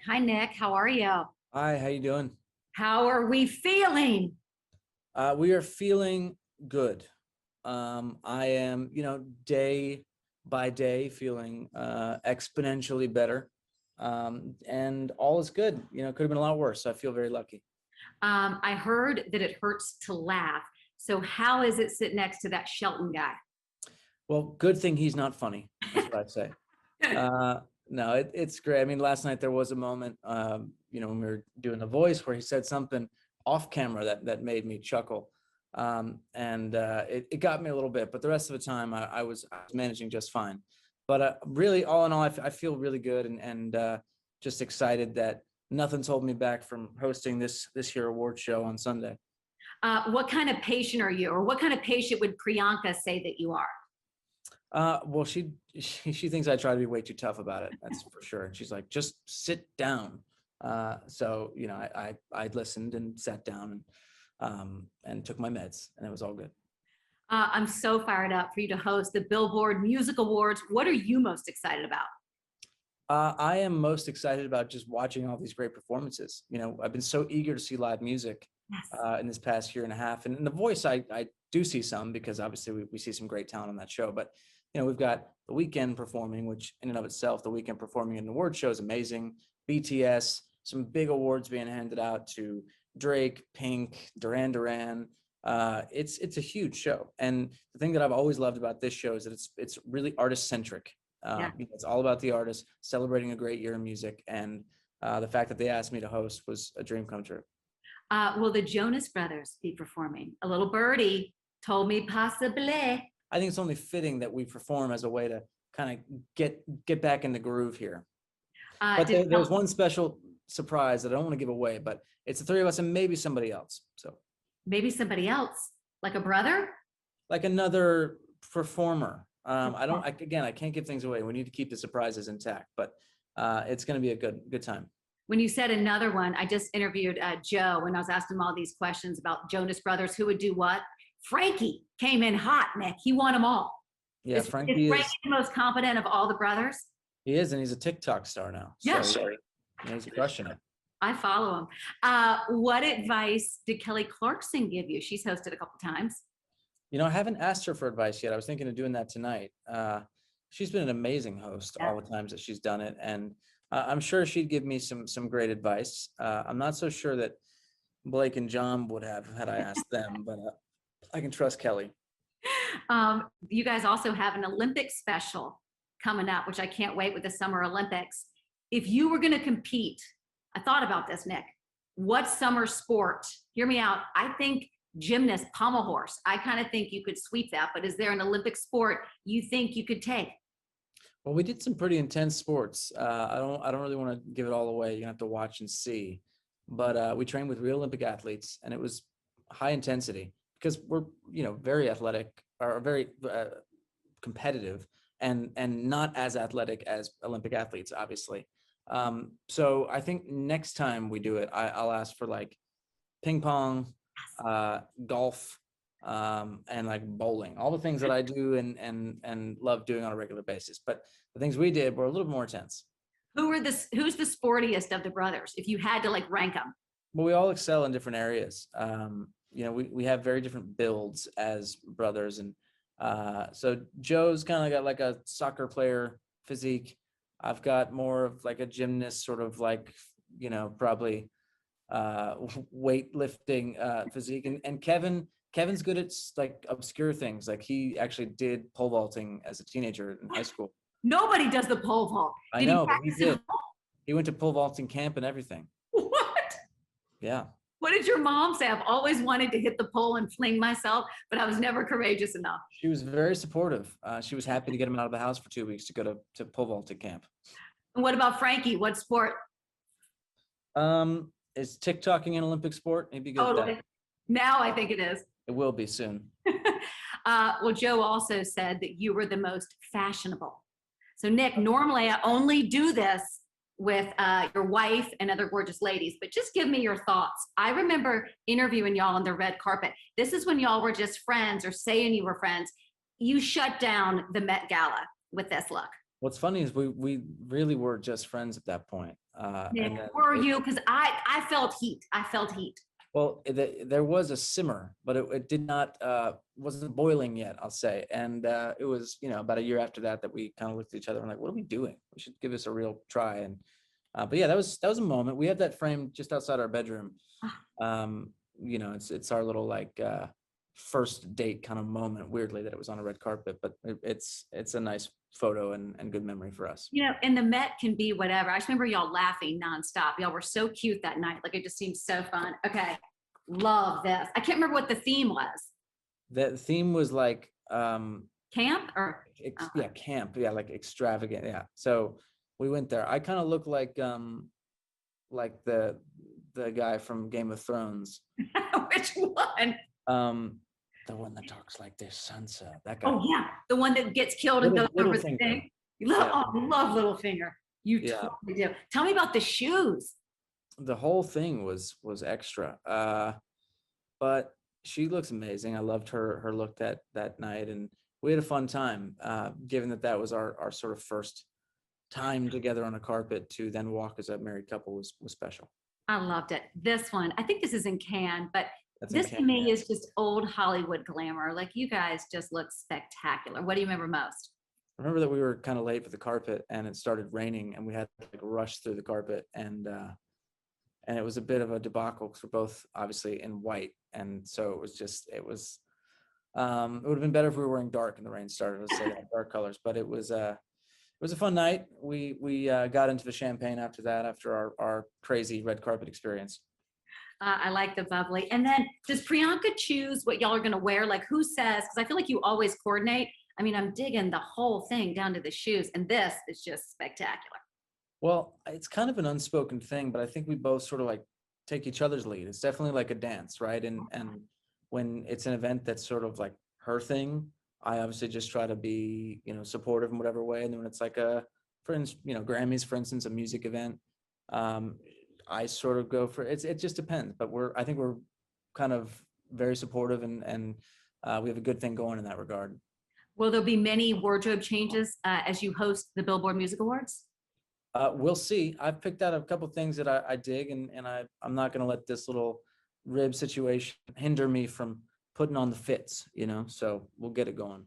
Hi, Nick. How are you? Hi, how you doing? How are we feeling? We are feeling good. I am, day by day feeling exponentially better. And all is good. It could have been a lot worse. So I feel very lucky. I heard that it hurts to laugh. So, how is it sit next to that Shelton guy? Well, good thing he's not funny. That's what I'd say. Uh, no, it's great. I mean, last night there was a moment, when we were doing The Voice where he said something off camera that made me chuckle. And it got me a little bit, but the rest of the time I was managing just fine. But really, all in all, I feel really good and just excited that nothing's holding me back from hosting this here award show on Sunday. What kind of patient are you, or what kind of patient would Priyanka say that you are? Well, she thinks I try to be way too tough about it. That's for sure. And she's like, just sit down. I listened and sat down and took my meds, and it was all good. I'm so fired up for you to host the Billboard Music Awards. What are you most excited about? I am most excited about just watching all these great performances. I've been so eager to see live music Yes. in this past year and a half. And in The Voice, I do see some because obviously we see some great talent on that show. But, we've got The Weeknd performing, which in and of itself, The Weeknd performing in an award show is amazing. BTS, some big awards being handed out to Drake, Pink, Duran Duran. It's a huge show. And the thing that I've always loved about this show is that it's really artist centric. Yeah. It's all about the artist celebrating a great year in music. And the fact that they asked me to host was a dream come true. Will the Jonas Brothers be performing? A little birdie told me possibly. I think it's only fitting that we perform as a way to kind of get back in the groove here. But there's one special surprise that I don't want to give away, but it's the three of us and maybe somebody else. So maybe somebody else, like a brother? like another performer. I can't give things away. We need to keep the surprises intact, but it's going to be a good time. When you said another one, I just interviewed Joe when I was asking him all these questions about Jonas Brothers, who would do what. Frankie came in hot, Nick. He won them all. Yeah, is Frankie the most competent of all the brothers? He is, and he's a TikTok star now. Yeah, so he's crushing it. I follow him. What advice did Kelly Clarkson give you? She's hosted a couple times. I haven't asked her for advice yet. I was thinking of doing that tonight. She's been an amazing host all the times that she's done it, and I'm sure she'd give me some great advice. I'm not so sure that Blake and John would have had I asked them, but I can trust Kelly. You guys also have an Olympic special coming up, which I can't wait with the Summer Olympics. If you were going to compete, I thought about this, Nick. What summer sport? Hear me out. I think gymnast, pommel horse. I kind of think you could sweep that, but is there an Olympic sport you think you could take? Well, we did some pretty intense sports. I don't really want to give it all away. You have to watch and see. But we trained with real Olympic athletes, and it was high intensity because we're very athletic or very competitive, and not as athletic as Olympic athletes, obviously. So I think next time we do it, I'll ask for like ping pong, golf, and like bowling, all the things that I do and love doing on a regular basis. But the things we did were a little more intense. Who's the sportiest of the brothers, if you had to like rank them? Well, we all excel in different areas. We have very different builds as brothers, and so Joe's kind of got like a soccer player physique. I've got more of like a gymnast, sort of like probably weightlifting physique, and Kevin's good at like obscure things. Like he actually did pole vaulting as a teenager in high school. Nobody does the pole vault. I know, but he did. He went to pole vaulting camp and everything. What? Yeah. What did your mom say? I've always wanted to hit the pole and fling myself, but I was never courageous enough. She was very supportive. She was happy to get him out of the house for 2 weeks to go to pole vaulting camp. And what about Frankie? What sport? Is TikToking an Olympic sport? Maybe good at that. Now I think it is. It will be soon. Well, Joe also said that you were the most fashionable. So Nick, normally I only do this with your wife and other gorgeous ladies, but just give me your thoughts. I remember interviewing y'all on the red carpet. This is when y'all were just friends or saying you were friends. You shut down the Met Gala with this look. What's funny is we really were just friends at that point. Nick, And then were you? Because I felt heat. I felt heat. well, there was a simmer, but it did not wasn't boiling yet, I'll say. And it was, you know, about a year after that we kind of looked at each other and like, what are we doing? We should give this a real try. And but yeah, that was a moment. We have that framed just outside our bedroom. You know, it's our little like first date kind of moment. Weirdly, that it was on a red carpet, but it's a nice photo and good memory for us. You know, and the Met can be whatever. I just remember y'all laughing nonstop. Y'all were so cute that night. Like it just seemed so fun. Okay. Love this. I can't remember what the theme was. The theme was like Camp or yeah, camp, yeah, like extravagant, yeah. So we went there. I kind of look like the guy from Game of Thrones. which one? The one that talks like this, Sansa. That guy. Oh yeah, the one that gets killed and goes over the Littlefinger. thing. You love, Yeah. oh, I love Littlefinger. You Yeah. totally do. Tell me about the shoes. The whole thing was extra. But she looks amazing. I loved her look that night, and we had a fun time. Given that was our sort of first time together on a carpet, to then walk as a married couple was special. I loved it. This one, I think this is in Cannes, but That's in this to Cannes, me yeah. is just old Hollywood glamour. Like you guys just look spectacular. What do you remember most? I remember that we were kind of late for the carpet, and it started raining, and we had to like rush through the carpet, and it was a bit of a debacle because we're both obviously in white, and so it was it would have been better if we were wearing dark and the rain started. Let's say that, dark colors, but it was a fun night. We got into the champagne after that, after our crazy red carpet experience. I like the bubbly. And then does Priyanka choose what y'all are going to wear? Like who says, because I feel like you always coordinate. I mean, I'm digging the whole thing down to the shoes, and this is just spectacular. Well, it's kind of an unspoken thing, but I think we both sort of like take each other's lead. It's definitely like a dance, right? And when it's an event that's sort of like her thing, I obviously just try to be, you know, supportive in whatever way. And then when it's like for instance, you know, Grammys, for instance, a music event, I sort of go for it just depends. But I think we're kind of very supportive, and we have a good thing going in that regard. Will there be many wardrobe changes as you host the Billboard Music Awards? We'll see. I've picked out a couple things that I dig, and I'm not going to let this little rib situation hinder me from putting on the fits, you know, so we'll get it going.